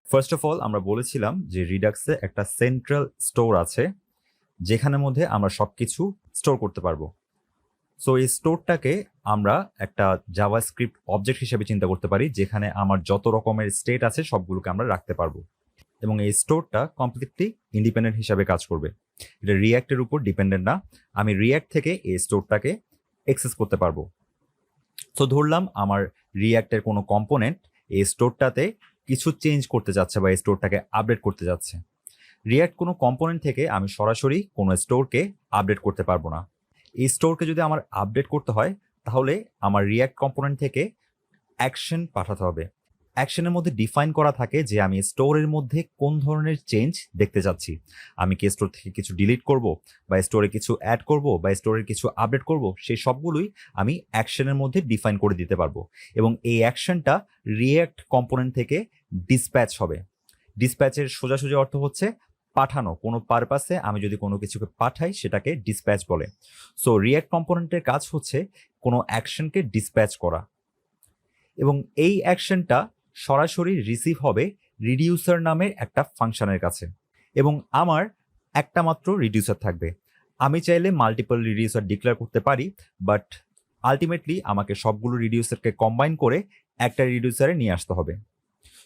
First of all আমরা বলেছিলাম যে রিডাক্সে একটা সেন্ট্রাল স্টোর আছে যেখানের মধ্যে আমরা সবকিছু স্টোর করতে পারবো। সো এই স্টোরটাকে আমরা একটা জাভাস্ক্রিপ্ট অবজেক্ট হিসেবে চিন্তা করতে পারি, যেখানে আমার যত রকমের স্টেট আছে সবগুলোকে আমরা রাখতে পারবো। এবং এই স্টোরটা কমপ্লিটলি ইন্ডিপেন্ডেন্ট হিসাবে কাজ করবে, এটা রিয়্যাক্টের উপর ডিপেন্ডেন্ট না। আমি রিয়্যাক্ট থেকে এই স্টোরটাকে অ্যাক্সেস করতে পারবো। তো ধরলাম আমার রিয়্যাক্টের কোনো কম্পোনেন্ট এই স্টোরটাতে কিছু চেঞ্জ করতে যাচ্ছে বা এই স্টোরটাকে আপডেট করতে যাচ্ছে। রিয়্যাক্ট কোনো কম্পোনেন্ট থেকে আমি সরাসরি কোনো স্টোরকে আপডেট করতে পারবো না। এই স্টোরকে যদি আমার আপডেট করতে হয় তাহলে আমার রিয়্যাক্ট কম্পোনেন্ট থেকে অ্যাকশন পাঠাতে হবে। অ্যাকশনের মধ্যে ডিফাইন করা থাকে যে আমি স্টোরের মধ্যে কোন ধরনের চেঞ্জ দেখতে যাচ্ছি। আমি কি স্টোর থেকে কিছু ডিলিট করব, বা স্টোরে কিছু অ্যাড করব, বা স্টোরের কিছু আপডেট করব, সেই সবগুলোই আমি অ্যাকশনের মধ্যে ডিফাইন করে দিতে পারবো। এবং এই অ্যাকশনটা রিয়্যাক্ট কম্পোনেন্ট থেকে ডিসপ্যাচ হবে। ডিসপ্যাচের সোজাসুজি অর্থ হচ্ছে পাঠানো, কোনো পারপাসে আমি যদি কোনো কিছুকে পাঠাই সেটাকে ডিসপ্যাচ বলে। সো রিয়্যাক্ট কম্পোনেন্টের কাজ হচ্ছে কোনো অ্যাকশনকে ডিসপ্যাচ করা, এবং এই অ্যাকশনটা সরাসরি রিসিভ হবে রিডিউসার নামের একটা ফাংশনের কাছে। এবং আমার একটা মাত্র রিডিউসার থাকবে। আমি চাইলে মাল্টিপল রিডিউসার ডিক্লেয়ার করতে পারি, বাট আলটিমেটলি আমাকে সবগুলো রিডিউসারকে কম্বাইন করে একটা রিডিউসারে নিয়ে আসতে হবে।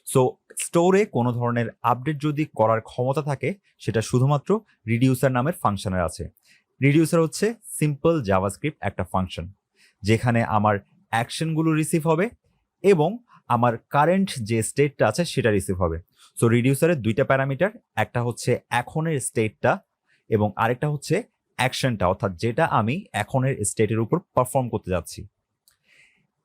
সো স্টোরে কোনো ধরনের আপডেট যদি করার ক্ষমতা থাকে সেটা শুধুমাত্র রিডিউসার নামের ফাংশনের আছে। রিডিউসার হচ্ছে সিম্পল জাভাস্ক্রিপ্ট একটা ফাংশন, যেখানে আমার অ্যাকশনগুলো রিসিভ হবে এবং আমার কারেন্ট যে স্টেটটা আছে সেটা রিসিভ হবে। সো রিডিউসারের দুইটা প্যারামিটার, একটা হচ্ছে এখনের স্টেটটা এবং আরেকটা হচ্ছে অ্যাকশনটা, অর্থাৎ যেটা আমি এখনের স্টেটের উপর পারফর্ম করতে যাচ্ছি।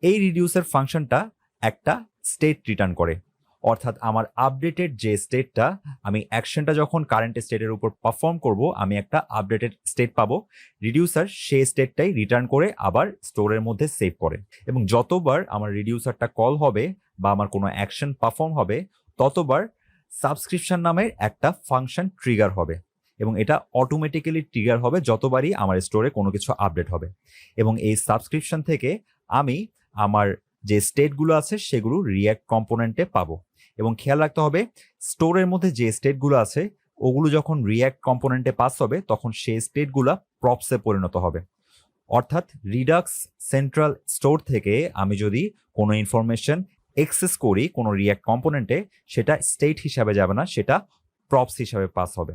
এই রিডিউসার ফাংশনটা একটা স্টেট রিটার্ন করে, অর্থাৎ আমার আপডেটেড যে স্টেটটা, আমি অ্যাকশনটা যখন কারেন্ট স্টেটের উপর পারফর্ম করব আমি একটা আপডেটেড স্টেট পাবো। রিডিউসার সেই স্টেটটাই রিটার্ন করে আবার স্টোরের মধ্যে সেভ করে। এবং যতবার আমার রিডিউসারটা কল হবে বা আমার কোনো অ্যাকশন পারফর্ম হবে ততবার সাবস্ক্রিপশন নামের একটা ফাংশন ট্রিগার হবে, এবং এটা অটোমেটিক্যালি ট্রিগার হবে যতবারই আমার স্টোরে কোনো কিছু আপডেট হবে। এবং এই সাবস্ক্রিপশন থেকে আমি আমার যে স্টেটগুলো আছে সেগুলো রিয়্যাক্ট কম্পোনেন্টে পাবো। এবং খেয়াল রাখতে হবে, স্টোরের মধ্যে যে স্টেটগুলো আছে ওগুলো যখন রিয়্যাক্ট কম্পোনেন্টে পাস হবে তখন সেই স্টেটগুলো প্রপসে পরিণত হবে। অর্থাৎ রিডাক্স সেন্ট্রাল স্টোর থেকে আমি যদি কোনো ইনফরমেশন এক্সেস করি কোনো রিয়্যাক্ট কম্পোনেন্টে, সেটা স্টেট হিসাবে যাবে না, সেটা প্রপস হিসাবে পাস হবে।